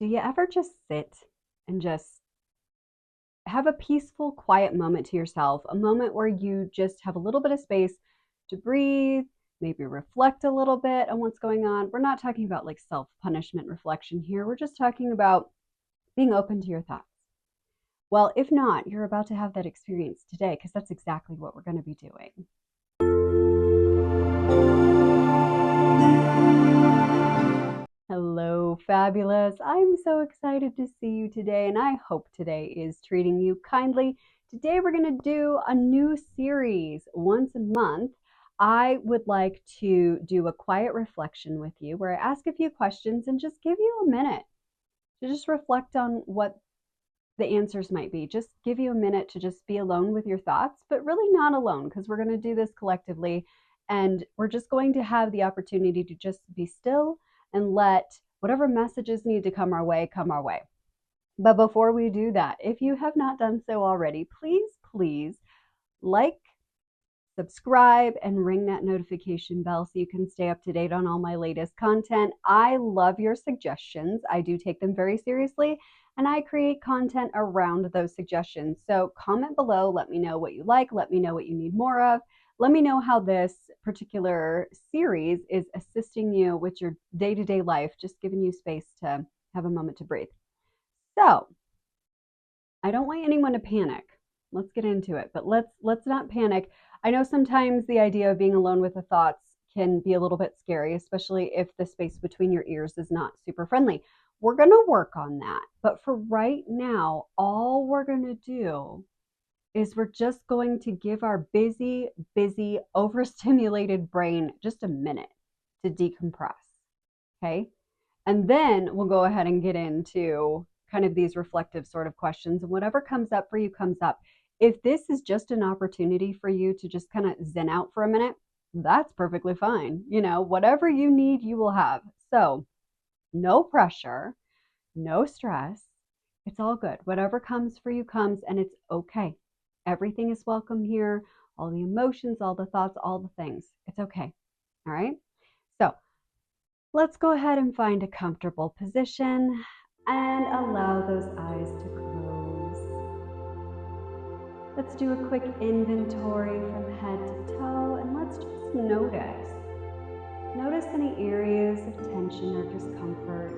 Do you ever just sit and just have a peaceful, quiet moment to yourself, a moment where you just have a little bit of space to breathe, maybe reflect a little bit on what's going on? We're not talking about like self punishment reflection here. We're just talking about being open to your thoughts. Well, if not, you're about to have that experience today because that's exactly what we're going to be doing. Hello, fabulous. I'm so excited to see you today, and I hope today is treating you kindly. Today, we're going to do a new series once a month. I would like to do a quiet reflection with you where I ask a few questions and just give you a minute to just reflect on what the answers might be. Just give you a minute to just be alone with your thoughts, but really not alone because we're going to do this collectively. And we're just going to have the opportunity to just be still and let whatever messages need to come our way, come our way. But before we do that, if you have not done so already, please like, subscribe, and ring that notification bell so you can stay up to date on all my latest content. I love your suggestions. I do take them very seriously, and I create content around those suggestions. So comment below, let me know what you like, let me know what you need more of. Let me know how this particular series is assisting you with your day-to-day life, just giving you space to have a moment to breathe. So, I don't want anyone to panic. Let's get into it, but let's not panic. I know sometimes the idea of being alone with the thoughts can be a little bit scary, especially if the space between your ears is not super friendly. We're going to work on that. But for right now, all we're going to do is we're just going to give our busy, overstimulated brain just a minute to decompress. Okay. And then we'll go ahead and get into kind of these reflective sort of questions. And whatever comes up for you comes up. If this is just an opportunity for you to just kind of zen out for a minute, that's perfectly fine. You know, whatever you need, you will have. So, no pressure, no stress. It's all good. Whatever comes for you comes, and it's okay. Everything is welcome here. All the emotions, all the thoughts, all the things. It's okay. All right. So, let's go ahead and find a comfortable position and allow those eyes to close. Let's do a quick inventory from head to toe, and let's just notice. Notice any areas of tension or discomfort.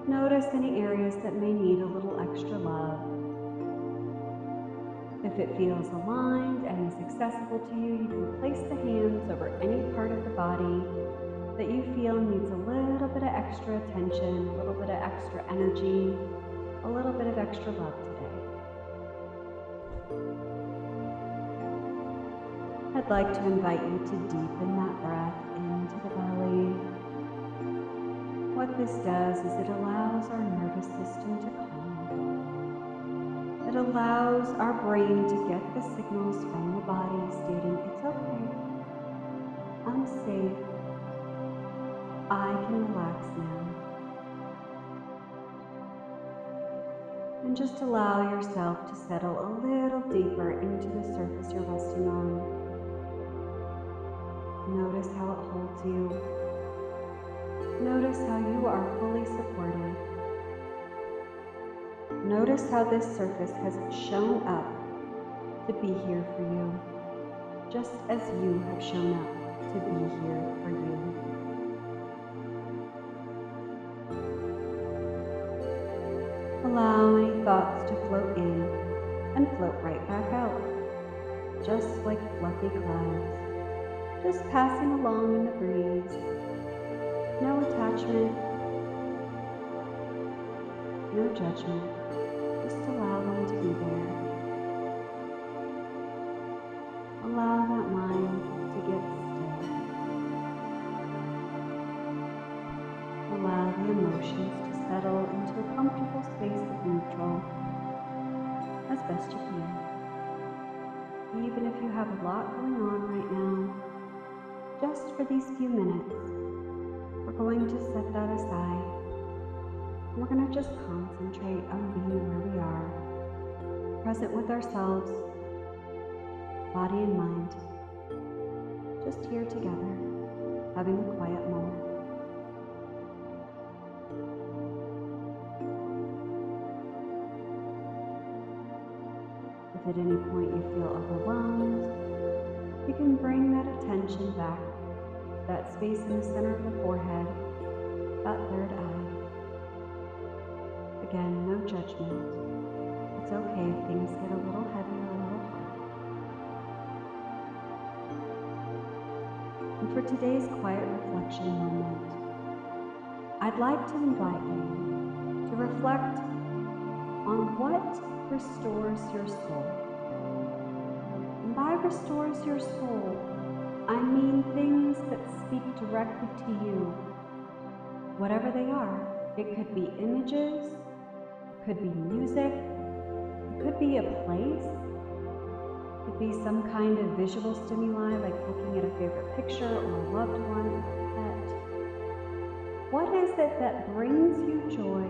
Notice any areas that may need a little extra love. If it feels aligned and is accessible to you, you can place the hands over any part of the body that you feel needs a little bit of extra attention, a little bit of extra energy, a little bit of extra love today. I'd like to invite you to deepen that breath into the belly. What this does is it allows our nervous system to calm. It allows our brain to get the signals from the body stating, it's okay, I'm safe, I can relax now. And just allow yourself to settle a little deeper into the surface you're resting on. Notice how it holds you. Notice how you are fully supported. Notice how this surface has shown up to be here for you, just as you have shown up to be here for you. Allow any thoughts to float in and float right back out, just like fluffy clouds, just passing along in the breeze. No attachment, no judgment, just allow them to be there. Allow that mind to get still. Allow the emotions to settle into a comfortable space of neutral as best you can. Even if you have a lot going on right now, just for these few minutes, we're going to set that aside. We're going to just concentrate on being where we are, present with ourselves, body and mind, just here together, having a quiet moment. at any point you feel overwhelmed, you can bring that attention back, that space in the center of the forehead, that third eye. Again, no judgment. It's okay if things get a little heavy or a little hard. And for today's quiet reflection moment, I'd like to invite you to reflect on what restores your soul. And by restores your soul, I mean things that speak directly to you, whatever they are. It could be images, it could be music, it could be a place, it could be some kind of visual stimuli like looking at a favorite picture or a loved one or a pet. What is it that brings you joy,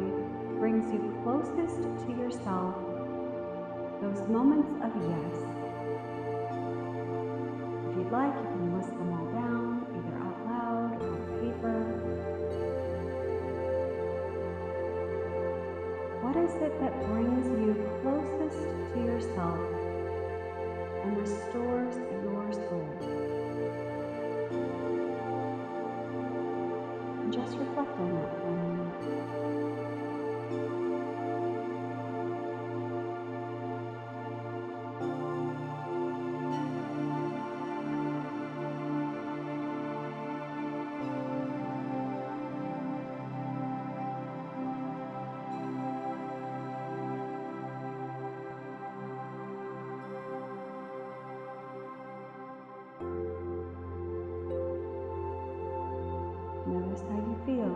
brings you closest to yourself, those moments of yes? If you'd like, you can list them all down, either out loud or on paper. What is it that brings you closest to yourself and restores your soul? And just reflect on that for a moment. Notice how you feel.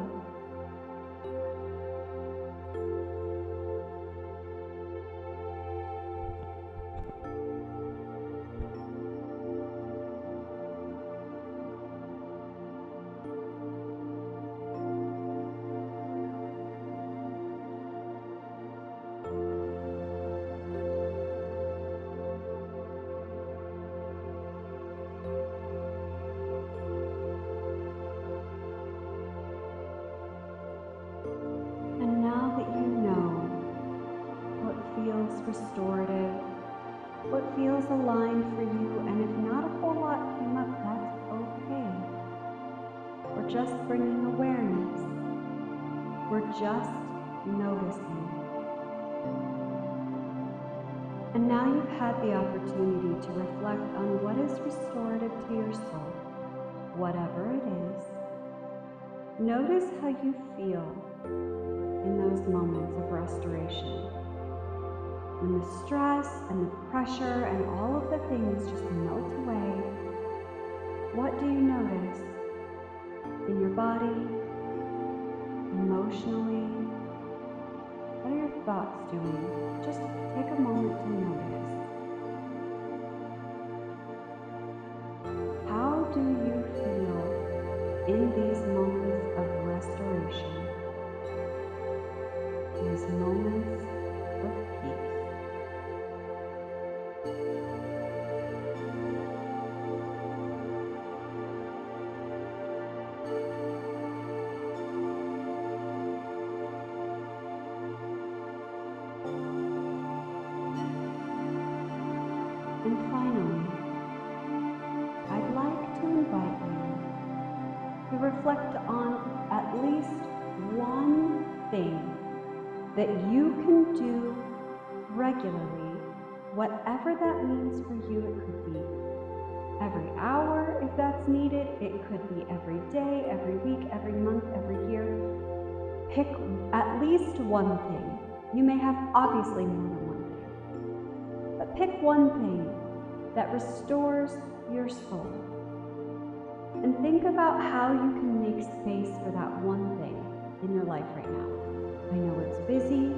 And now that you know what feels restorative, what feels aligned for you, and if not a whole lot came up, that's okay. We're just bringing awareness. We're just noticing. And now you've had the opportunity to reflect on what is restorative to your soul, whatever it is. Notice how you feel in those moments of restoration. When the stress and the pressure and all of the things just melt away, what do you notice in your body, emotionally? What are your thoughts doing? Just take a moment to notice. How do you feel in these moments of restoration? These moments of peace. And finally, I'd like to invite you to reflect on at least one thing that you can do regularly, whatever that means for you. It could be every hour if that's needed. It could be every day, every week, every month, every year. Pick at least one thing. You may have obviously more than one thing, but pick one thing that restores your soul. And think about how you can make space for that one thing in your life right now. I know it's busy,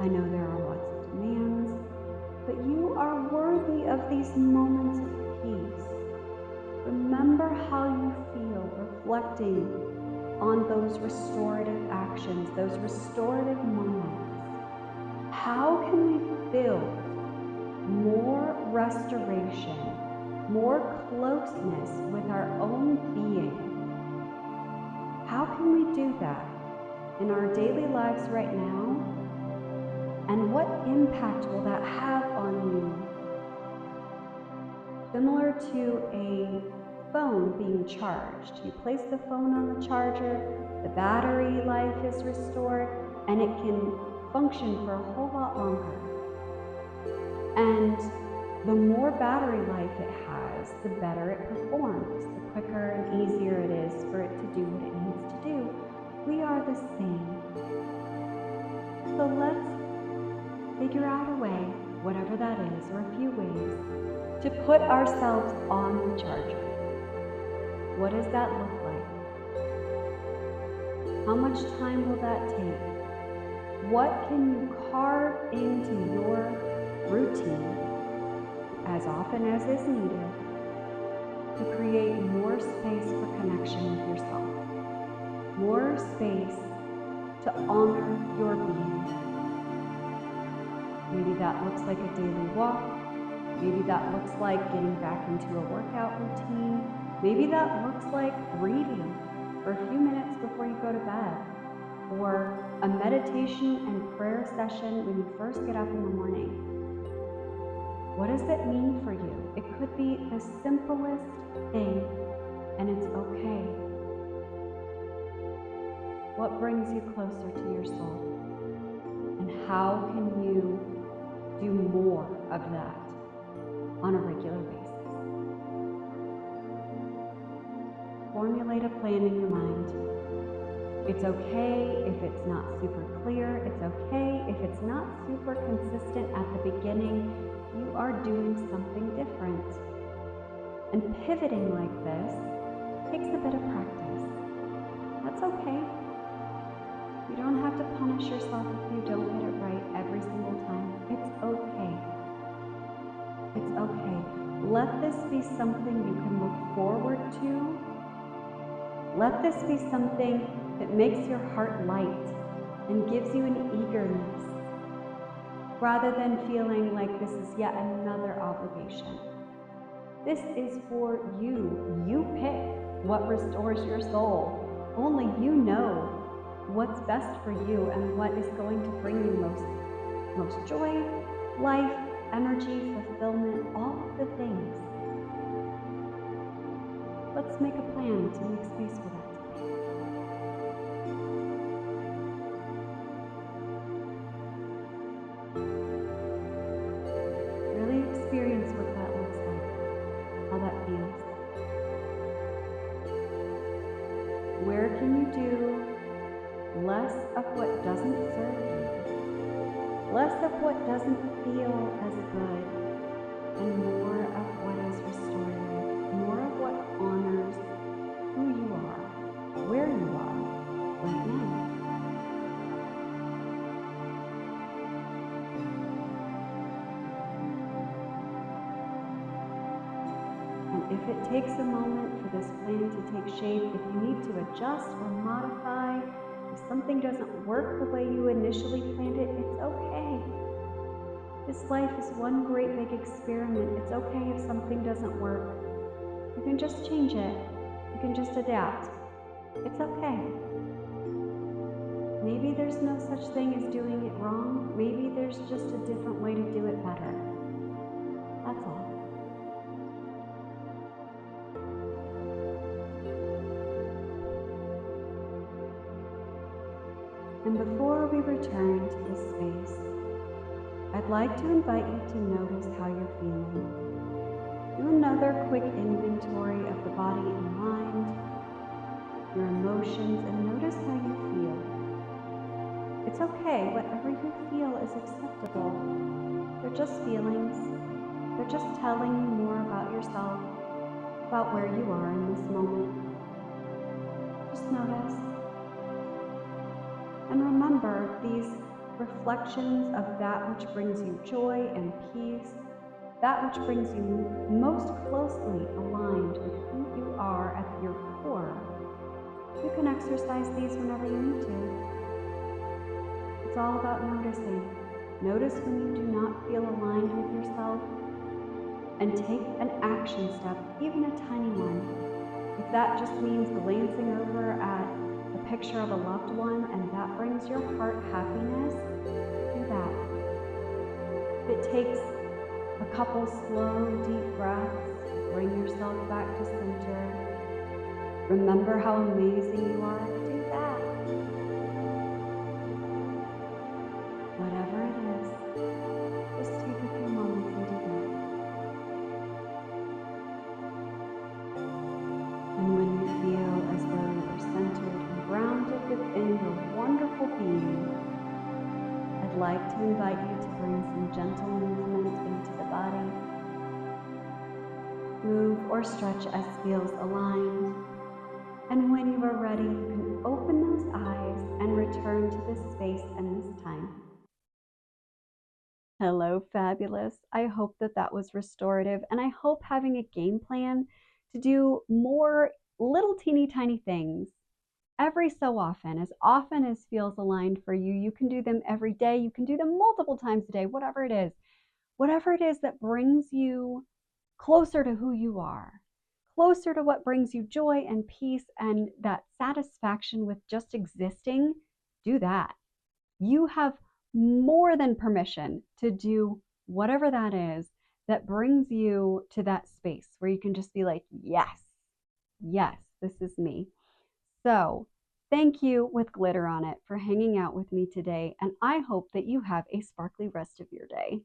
I know there are lots of demands, but you are worthy of these moments of peace. Remember how you feel reflecting on those restorative actions, those restorative moments. How can we build more restoration, more closeness with our own being? How can we do that in our daily lives right now? And what impact will that have on you Similar to a phone being charged. You place the phone on the charger, the battery life is restored, and it can function for a whole lot longer. And the more battery life it has, the better it performs, the quicker and easier it is for it to do what it needs to do. We are the same. So let's figure out a way, whatever that is, or a few ways, to put ourselves on the charger. What does that look like? How much time will that take? What can you carve into your routine as often as is needed to create more space for connection with yourself? More space to honor your being. Maybe that looks like a daily walk. Maybe that looks like getting back into a workout routine. Maybe that looks like reading for a few minutes before you go to bed, or a meditation and prayer session when you first get up in the morning. What does it mean for you? It could be the simplest thing, and it's okay. What brings you closer to your soul? And how can you do more of that on a regular basis? Formulate a plan in your mind. It's okay if it's not super clear. It's okay if it's not super consistent at the beginning. You are doing something different. And pivoting like this takes a bit of practice. That's okay. You don't have to punish yourself if you don't get it right every single time. It's okay. It's okay. Let this be something you can look forward to. Let this be something that makes your heart light and gives you an eagerness, rather than feeling like this is yet another obligation. This is for you. You pick what restores your soul. Only you know what's best for you and what is going to bring you most joy, life, energy, fulfillment, all of the things. Let's make a plan to make space for that today. Really experience what that looks like, how that feels. Where can you do less of what doesn't serve you, less of what doesn't feel as good, and more of what is restorative, more of what honors who you are, where you are right now. And if it takes a moment for this plan to take shape, if you need to adjust or modify, if something doesn't work the way you initially planned it, it's okay. This life is one great big experiment. It's okay if something doesn't work. You can just change it. You can just adapt. It's okay. Maybe there's no such thing as doing it wrong. Maybe there's just a different way to do it better. That's all. And before we return to this space, I'd like to invite you to notice how you're feeling. Do another quick inventory of the body and mind, your emotions, and notice how you feel. It's okay, whatever you feel is acceptable. They're just feelings. They're just telling you more about yourself, about where you are in this moment. Just notice. And remember, these reflections of that which brings you joy and peace, that which brings you most closely aligned with who you are at your core. You can exercise these whenever you need to. It's all about noticing. Notice when you do not feel aligned with yourself, and take an action step, even a tiny one. If that just means glancing over at a picture of a loved one and that brings your heart happiness, do that. If it takes a couple slow, deep breaths bring yourself back to center. Remember how amazing you are. Do that. Whatever it is, just take a few moments and do that. And when you feel as though you are centered and grounded within your wonderful being, I'd like to invite you to bring some gentle movement into the body. Move or stretch as feels aligned. And when you are ready, you can open those eyes and return to this space and this time. Hello, fabulous. I hope that that was restorative, and I hope having a game plan to do more little teeny tiny things every so often as feels aligned for you. You can do them every day. You can do them multiple times a day, whatever it is that brings you closer to who you are, closer to what brings you joy and peace and that satisfaction with just existing. Do that. You have more than permission to do whatever that is that brings you to that space where you can just be like, yes, this is me. So thank you with glitter on it for hanging out with me today, and I hope that you have a sparkly rest of your day.